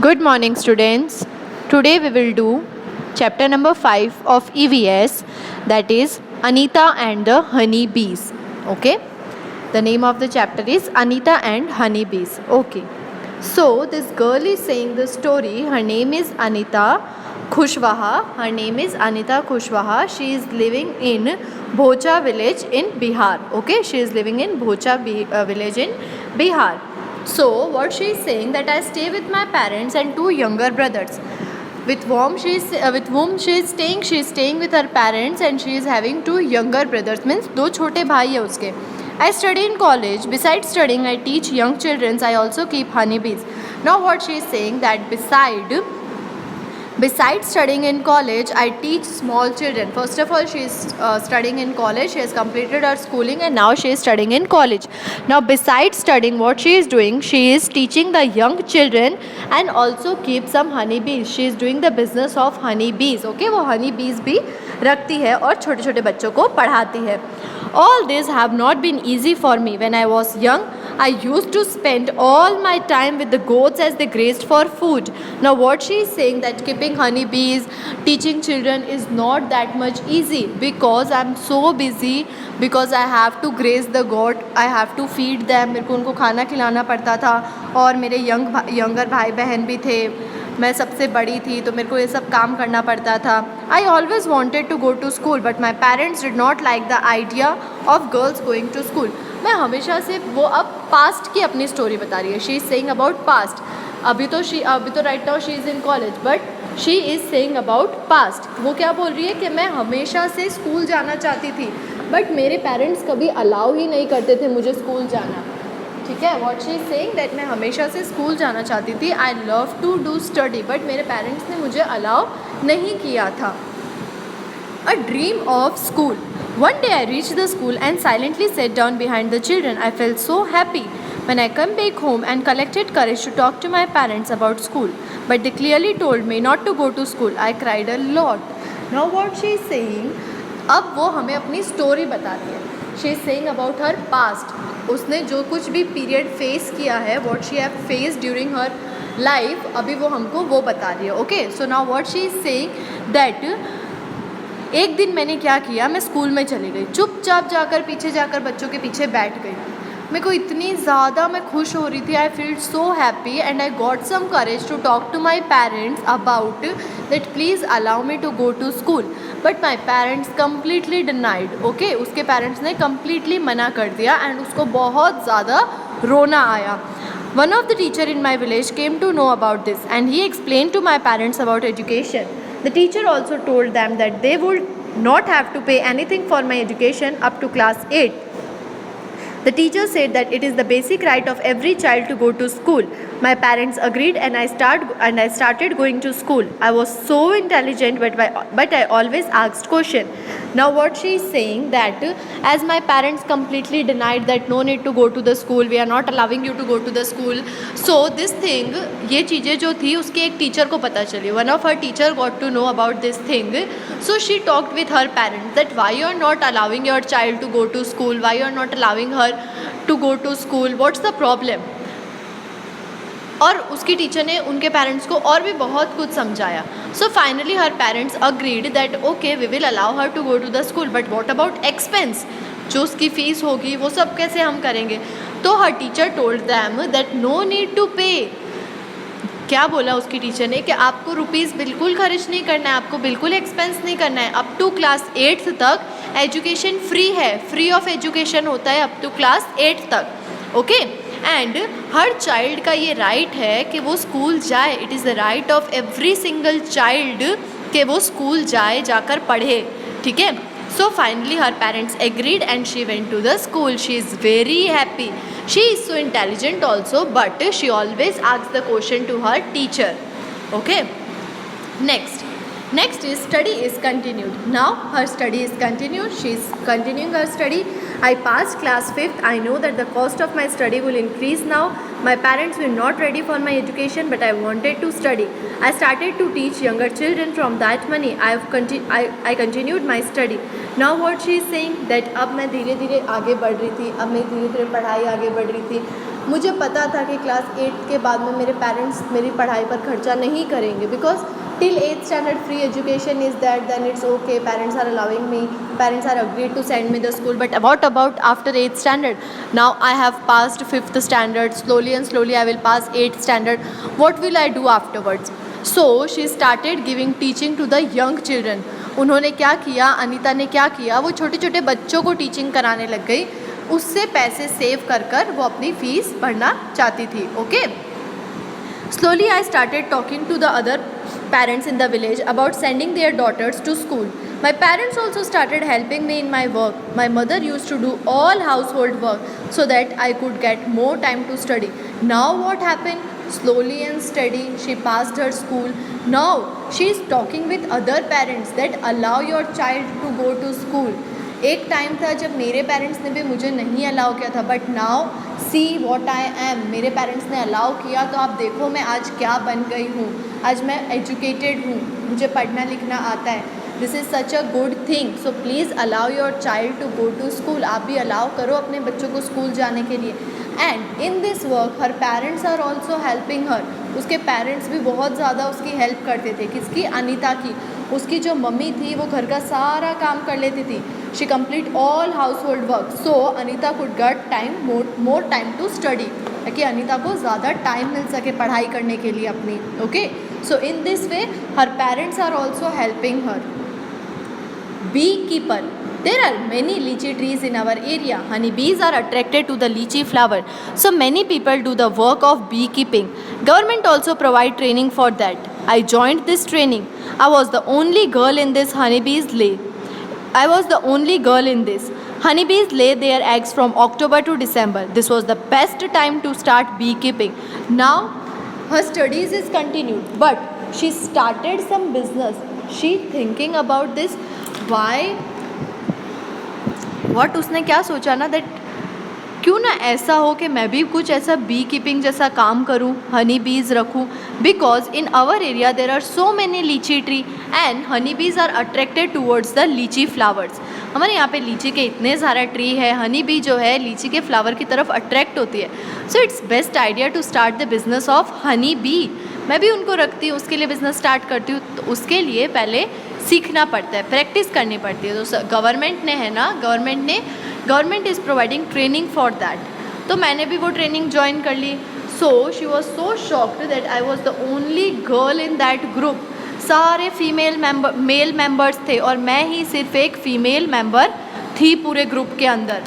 Good morning, students. Today we will do chapter number 5 of EVS, that is Anita and the Honey Bees. Okay, the name of the chapter is Anita and Honey Bees. Okay, so this girl is saying the story. Her name is Anita Kushwaha. Her name is Anita Kushwaha. She is living in Bhocha village in Bihar. Okay, she is living in Bhocha village in Bihar. So what she is saying that I stay with my parents and two younger brothers. With whom she is staying? She is staying with her parents and she is having two younger brothers. Means दो छोटे भाई है उसके. I study in college. Besides studying, I teach young children. I also keep honeybees. Now what she is saying that besides studying in college, I teach small children. First of all, she is studying in college. She has completed her schooling and now she is studying in college. Now besides studying, what she is doing, she is teaching the young children and also keep some honey bees. She is doing the business of honey bees. Okay, वो honey bees भी रखती है और छोटे छोटे बच्चों को पढ़ाती है. All this have not been easy for me. When I was young, I used to spend all my time with the goats as they grazed for food. Now what she is saying that keeping honey bees, teaching children is not that much easy because I am so busy, because I have to graze the goat, I have to feed them. मेरे को उनको खाना खिलाना पड़ता था और मेरे younger भाई बहन भी थे. मैं सबसे बड़ी थी तो मेरे को ये सब काम करना पड़ता था. I always wanted to go to school but my parents did not like the idea of girls going to school. मैं हमेशा से वो अब पास्ट की अपनी स्टोरी बता रही है. She is saying about past. अभी तो right now she is in college but she is saying about past. वो क्या बोल रही है कि मैं हमेशा से स्कूल जाना चाहती थी बट मेरे पेरेंट्स कभी अलाउ ही नहीं करते थे मुझे स्कूल जाना. ठीक है, what she is saying that मैं हमेशा से स्कूल जाना चाहती थी. I love to do study but मेरे पेरेंट्स ने मुझे अलाउ नहीं किया था. A dream of school. One day I reached the school and silently sat down behind the children. I felt so happy when I come back home and collected courage to talk to my parents about school. But they clearly told me not to go to school. I cried a lot. Now what she is saying, अब वो हमें अपनी story बताती है. She is saying about her past. उसने जो कुछ भी पीरियड फेस किया है, what she have face during her life, अभी वो हमको वो बता रही है. Okay, so now what she is saying that एक दिन मैंने क्या किया, मैं स्कूल में चली गई. चुपचाप जाकर पीछे जाकर बच्चों के पीछे बैठ गई. मेरे को इतनी ज़्यादा मैं खुश हो रही थी. I feel so happy and I got some courage to talk to my parents about that please allow me to go to school. But my parents completely denied. Okay, उसके पेरेंट्स ने कम्प्लीटली मना कर दिया and उसको बहुत ज़्यादा रोना आया. One of the teacher in my village came to know about this and he explained to my parents about education. The teacher also told them that they would not have to pay anything for my education up to class 8. The teacher said that it is the basic right of every child to go to school. My parents agreed and I started going to school. I was so intelligent but I always asked question. Now what she is saying that as my parents completely denied that no need to go to the school, we are not allowing you to go to the school. So this thing, ये चीज़ें जो थी उसके एक teacher को पता चली. One of her teacher got to know about this thing. So she talked with her parents that why you are not allowing your child to go to school, why you are not allowing her to go to school, what's the problem. और उसकी teacher ने उनके parents को और भी बहुत कुछ समझाया. So finally her parents agreed that okay we will allow her to go to the school but what about expense. जो उसकी फ़ीस होगी वो सब कैसे हम करेंगे. तो हर teacher told them that no need to pay. क्या बोला उसकी टीचर ने कि आपको रुपीज़ बिल्कुल खर्च नहीं करना है, आपको बिल्कुल एक्सपेंस नहीं करना है. अप टू क्लास 8th तक एजुकेशन फ्री है, फ्री ऑफ एजुकेशन होता है अप टू क्लास 8th तक. ओके, एंड हर चाइल्ड का ये राइट है कि वो स्कूल जाए. It is the right of every single child कि वो स्कूल जाए, जाकर पढ़े. ठीक है. So finally her parents agreed and she went to the school. She is very happy. She is so intelligent also but she always asks the question to her teacher. Okay, next is study is continued. Now her study is continued. She is continuing her study. I passed class 5th. I know that the cost of my study will increase now. My parents were not ready for my education, but I wanted to study. I started to teach younger children from that money. I continued my study. Now what she is saying that अब मैं धीरे धीरे आगे बढ़ रही थी, अब मैं धीरे धीरे पढ़ाई आगे बढ़ रही थी. मुझे पता था कि क्लास 8 के बाद में मेरे पेरेंट्स मेरी पढ़ाई पर खर्चा नहीं करेंगे, because till 8th standard free education is that, then it's okay, parents are allowing me, parents are agreed to send me the school. But what about after 8th standard? Now I have passed 5th standard, slowly and slowly I will pass 8th standard. What will I do afterwards? So she started giving teaching to the young children. उन्होंने क्या किया, अनीता ने क्या किया, वो छोटे छोटे बच्चों को टीचिंग कराने लग गई. उससे पैसे सेव कर कर वो अपनी फीस भरना चाहती थी. Okay. Slowly I started talking to the other parents in the village about sending their daughters to school. My parents also started helping me in my work. My mother used to do all household work so that I could get more time to study. Now what happened? Slowly and steady she passed her school. Now she is talking with other parents that allow your child to go to school. एक time था जब मेरे parents ने भी मुझे नहीं allow किया था, but now see what I am. मेरे पेरेंट्स ने अलाउ किया तो आप देखो मैं आज क्या बन गई हूँ. आज मैं एजुकेटेड हूँ, मुझे पढ़ना लिखना आता है. This is such a good thing. So please allow your child to go to school. आप भी अलाउ करो अपने बच्चों को स्कूल जाने के लिए. And in this work her parents are also helping her. उसके पेरेंट्स भी बहुत ज़्यादा उसकी हेल्प करते थे. किसकी? अनीता की. उसकी जो मम्मी थी वो घर का सारा काम कर लेती थी. She complete all household work. So Anita could get time more time to study, ताकि अनीता को ज़्यादा टाइम मिल सके पढ़ाई करने के लिए अपनी. Okay. So in this way her parents are also helping her. Beekeeper. There are many lychee trees in our area. Honeybees are attracted to the lychee flower. So many people do the work of beekeeping. Government also provide training for that. I joined this training. I was the only girl in this honeybees lay. I was the only girl in this. Honeybees lay their eggs from October to December. This was the best time to start beekeeping. Now her studies is continued, but she started some business. She thinking about this. Why? What उसने क्या सोचा ना, that क्यों ना ऐसा हो कि मैं भी कुछ ऐसा बी कीपिंग जैसा काम करूं, हनी बीज रखूं. Because in our area there are so many litchi tree and honey bees are attracted towards the litchi flowers. हमारे यहाँ पे लीची के इतने सारे ट्री है, हनी बी जो है लीची के फ्लावर की तरफ अट्रैक्ट होती है. So it's best idea to start the business of honey bee. मैं भी उनको रखती हूँ, उसके लिए बिज़नेस स्टार्ट करती हूँ. तो उसके लिए पहले सीखना पड़ता है, प्रैक्टिस करनी पड़ती है. तो गवर्नमेंट ने है ना, government is providing training for that. तो मैंने भी वो ट्रेनिंग ज्वाइन कर ली. So she was so shocked that I was the only girl in that group. सारे मेल मेंबर्स थे और मैं ही सिर्फ एक फीमेल मेंबर थी पूरे ग्रुप के अंदर.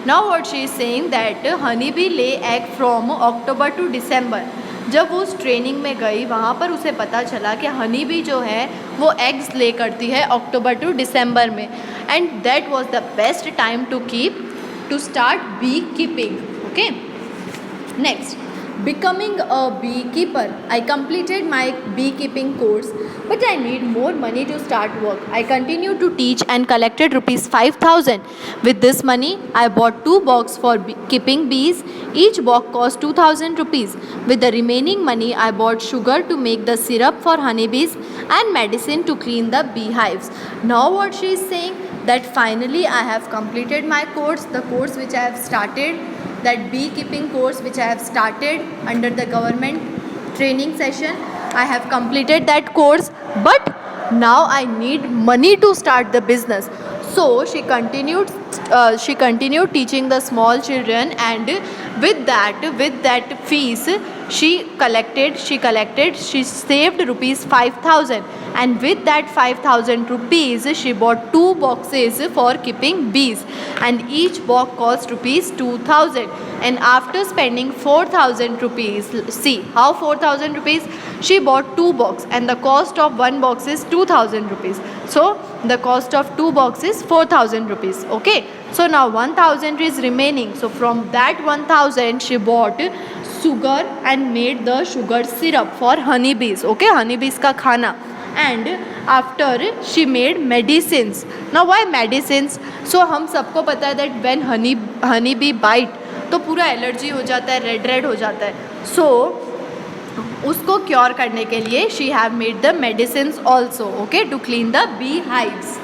Now what she is saying that honey bee lay egg from October to December. जब वो उस ट्रेनिंग में गई वहाँ पर उसे पता चला कि हनी बी जो है वो एग्स ले करती है अक्टूबर टू दिसंबर में. And that was the best time to start beekeeping. Okay. Next, becoming a beekeeper. I completed my beekeeping course, but I need more money to start work. I continued to teach and collected rupees 5,000. With this money, I bought 2 boxes for keeping bees. Each box cost 2,000 rupees. With the remaining money, I bought sugar to make the syrup for honeybees and medicine to clean the beehives. Now what she is saying, that finally I have completed my course, the course which I have started, that beekeeping course which I have started under the government training session. I have completed that course, but now I need money to start the business. So she continued teaching the small children, and with that fees she saved rupees 5,000, and with that 5,000 rupees she bought 2 boxes for keeping bees, and each box cost rupees 2,000. And after spending 4,000 rupees, see how 4,000 rupees, she bought 2 boxes, and the cost of 1 box is 2,000 rupees. So the cost of 2 boxes is 4,000 rupees. Okay. So now 1,000 is remaining. So from that 1,000 she bought sugar and made the sugar syrup for honeybees. Okay, honeybees का खाना. and after she made medicines. Now why medicines? So हम सबको पता है that when honey bee bite तो पूरा allergy हो जाता है, रेड हो जाता है. So उसको क्योर करने के लिए she have made the medicines also, okay, to clean the beehives.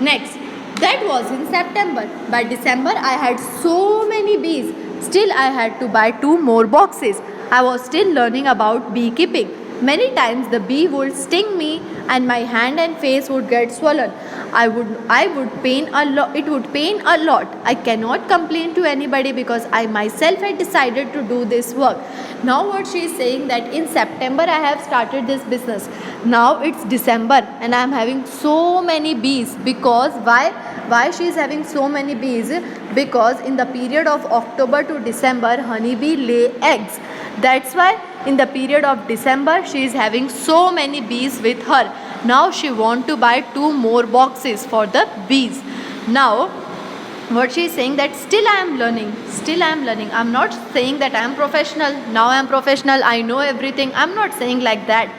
Next, that was in September. By December I had so many bees. Still I had to buy 2 more boxes. I was still learning about beekeeping. Many times the bee would sting me and my hand and face would get swollen. I would pain a lot. It would pain a lot. I cannot complain to anybody because I myself had decided to do this work. Now what she is saying that in September I have started this business. Now it's December and I am having so many bees. Because why she is having so many bees? Because in the period of October to December honeybee lay eggs. That's why in the period of December she is having so many bees with her. Now she want to buy 2 more boxes for the bees. Now what she is saying that still I am learning. I'm not saying that I am professional. Now I am professional, I know everything. I'm not saying like that.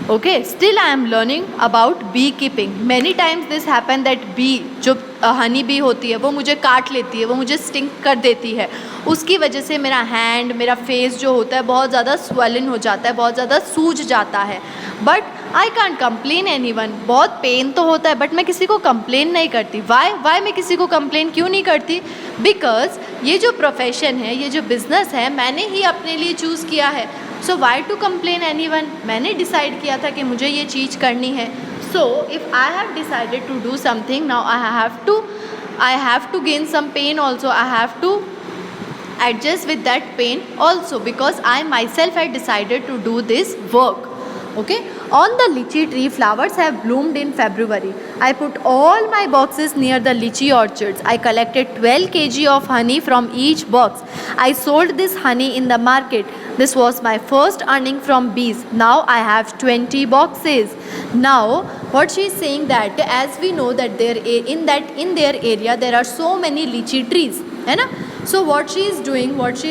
Okay, still I am learning about beekeeping. Many times this happen that bee जो honey bee होती है वो मुझे काट लेती है, वो मुझे स्टिंग कर देती है. उसकी वजह से मेरा हैंड, मेरा फेस जो होता है बहुत ज़्यादा स्वेलन हो जाता है, बहुत ज़्यादा सूज जाता है. But I can't complain any one. बहुत पेन तो होता है बट मैं किसी को कंप्लेन नहीं करती. वाई मैं किसी को कंप्लेन क्यों नहीं करती? बिकॉज ये जो प्रोफेशन है, ये जो बिज़नेस है, मैंने ही अपने लिए चूज़ किया है. So why to complain any one? मैंने डिसाइड किया था कि मुझे ये चीज़ करनी है. So if I have decided to do something, now I have to gain some pain also. I have to adjust with that pain also because I myself had decided to do this work. Okay, on the lychee tree flowers have bloomed in February. I put all my boxes near the lychee orchards. I collected 12 kg of honey from each box. I sold this honey in the market. This was my first earning from bees. Now I have 20 boxes. Now what she is saying that as we know that in their area there are so many lychee trees, है ना? So what she is doing, she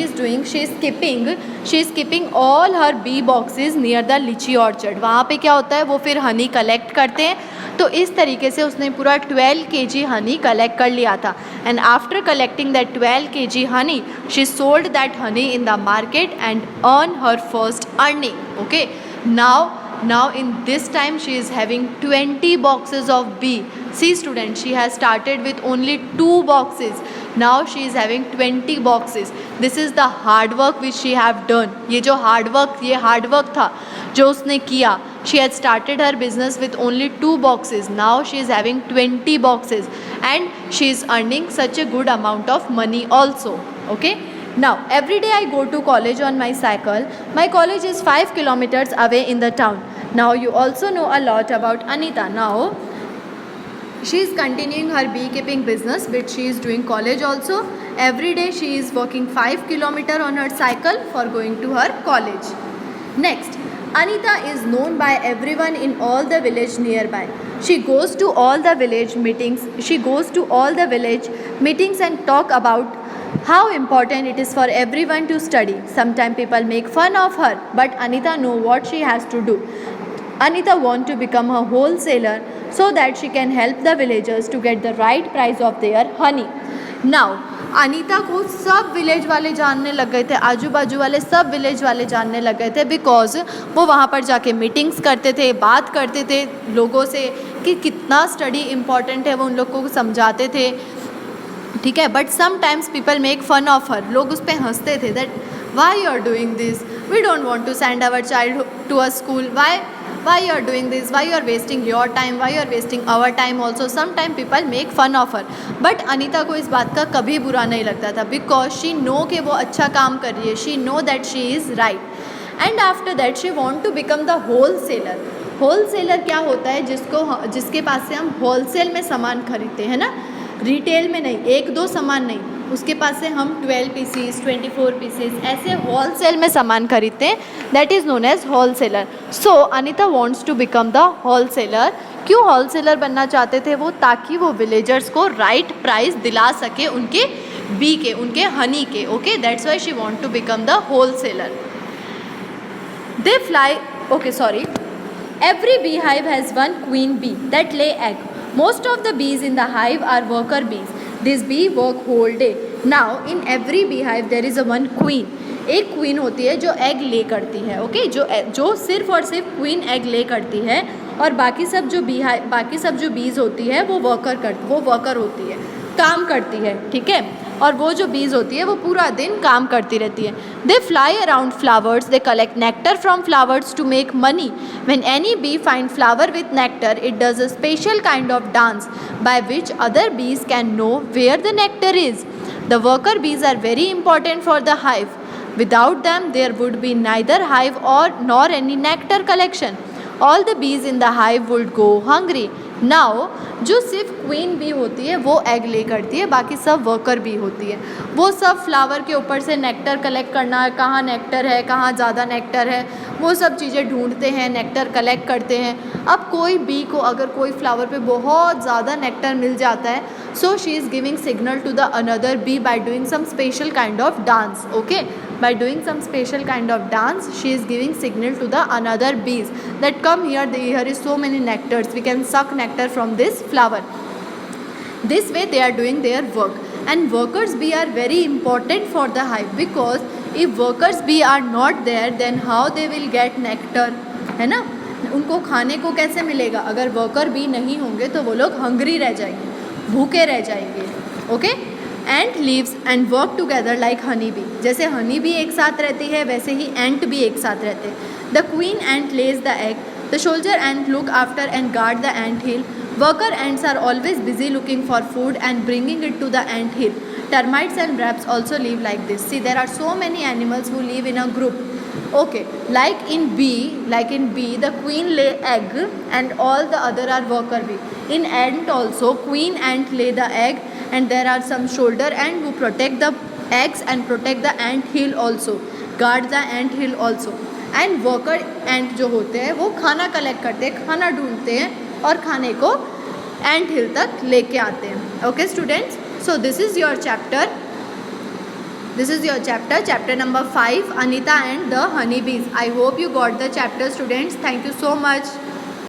is keeping all her bee boxes near the lychee orchard. वहाँ पे क्या होता है, वो फिर Honey collect करते हैं. तो इस तरीके से उसने पूरा 12 kg हनी कलेक्ट कर लिया था. And after collecting that 12 kg Honey, she sold that Honey in the market and earn her first earning. Okay, now in this time she is having 20 boxes of bee. See students, she has started with only 2 boxes. Now she is having 20 boxes. This is the hard work which she have done. ये hard work था जो उसने किया. She had started her business with only 2 boxes. Now she is having 20 boxes and she is earning such a good amount of money also. Okay. Now every day I go to college on my cycle. My college is 5 kilometers away in the town. Now you also know a lot about Anita. Now she is continuing her beekeeping business which she is doing college also. Every day she is walking 5 kilometers on her cycle for going to her college. Next, Anita is known by everyone in all the village nearby. She goes to all the village meetings and talk about how important it is for everyone to study. Sometimes people make fun of her, but Anita knows what she has to do. Anita wants to become a wholesaler so that she can help the villagers to get the right price of their honey. Now, Anita को सब village वाले जानने लग गए थे, आजू बाजू वाले सब विलेज वाले जानने लग गए थे बिकॉज वो वहाँ पर जाके मीटिंग्स करते थे, बात करते थे लोगों से कि कितना स्टडी इम्पॉर्टेंट है, वो उन लोग को समझाते थे. ठीक है, but sometimes people make fun of her. लोग उस पर हंसते थे that why you are doing this, we don't want to send our child to a school, why you are doing this, why you are wasting your time, why you are wasting our time also. Sometime people make fun of her, but Anita को इस बात का कभी बुरा नहीं लगता था because she know कि वो अच्छा काम कर रही है, she know that she is right. And after that she want to become the wholesaler. wholesaler क्या होता है, जिसके पास से हम होलसेल में सामान खरीदते हैं ना, रिटेल में नहीं, 1-2 सामान नहीं, उसके पास से हम 12 पीसीस 24 पीसीस ऐसे होलसेल में सामान खरीदते हैं. That is known as wholesaler. So Anita wants to become the wholesaler. क्यों होलसेलर बनना चाहते थे वो? ताकि वो विलेजर्स को राइट प्राइस दिला सके उनके बी के, उनके हनी के. Okay, that's why she want to become the wholesaler. They fly, okay sorry, Every beehive has one queen bee that lay egg. Most of the bees in the hive are worker bees. This bee work whole day. Now in every beehive there is a one queen. एक queen होती है जो egg ले करती है, okay, जो सिर्फ और सिर्फ क्वीन एग ले करती है, और बाकी सब जो बीज होती है वो वर्कर होती है, काम करती है, ठीक है। और वो जो बीज होती है वो पूरा दिन काम करती रहती है। They fly around flowers, they collect nectar from flowers to make honey. When any bee find flower with nectar, it does a special kind of dance by which other bees can know where the nectar is. The worker bees are very important for the hive. Without them, there would be neither hive nor any nectar collection. All the bees in the hive would go hungry. Now, जो सिर्फ queen B होती है वो egg ले करती है, बाकी सब वर्कर बी होती है। वो सब फ्लावर के ऊपर से नेक्टर कलेक्ट करना, कहाँ नेक्टर है, कहाँ ज़्यादा नेक्टर है, वो सब चीज़ें ढूंढते हैं, नेक्टर कलेक्ट करते हैं। अब कोई बी को अगर कोई फ्लावर पे बहुत ज़्यादा नेक्टर मिल जाता है, so she is giving signal to the another bee by doing some special kind of dance, okay, by doing some special kind of dance she is giving signal to the another bees that come here, here is so many nectars, we can suck nectar from this flower. This way they are doing their work. And workers bee are very important for the hive, because if workers bee are not there, then how they will get nectar, है ना। उनको खाने को कैसे मिलेगा? अगर worker bee नहीं होंगे तो वो लोग हंग्री रह जाएंगे, भूखे रह जाएंगे, okay. Ant leaves and work together like honey bee. जैसे हनी बी एक साथ रहती है, वैसे ही एंट भी एक साथ रहते हैं। The queen ant Lay's the egg, the soldier ant look after and guard the ant hill. Worker ants are always busy looking for food and bringing it to the ant hill. Termites and rats also live like this. See, there are so many animals who live in a group. Okay, like in bee, the queen lay egg and all the other are worker bee. In ant also, queen ant lay the egg and there are some shoulder ant who protect the eggs and protect the ant hill also, guard the ant hill also. And worker ant जो होते हैं वो खाना collect करते हैं, खाना ढूंढते हैं और खाने को एंट हिल तक लेके आते हैं। Okay students, so this is your chapter number 5, Anita and the honey bees. I hope you got the chapter students. Thank you so much.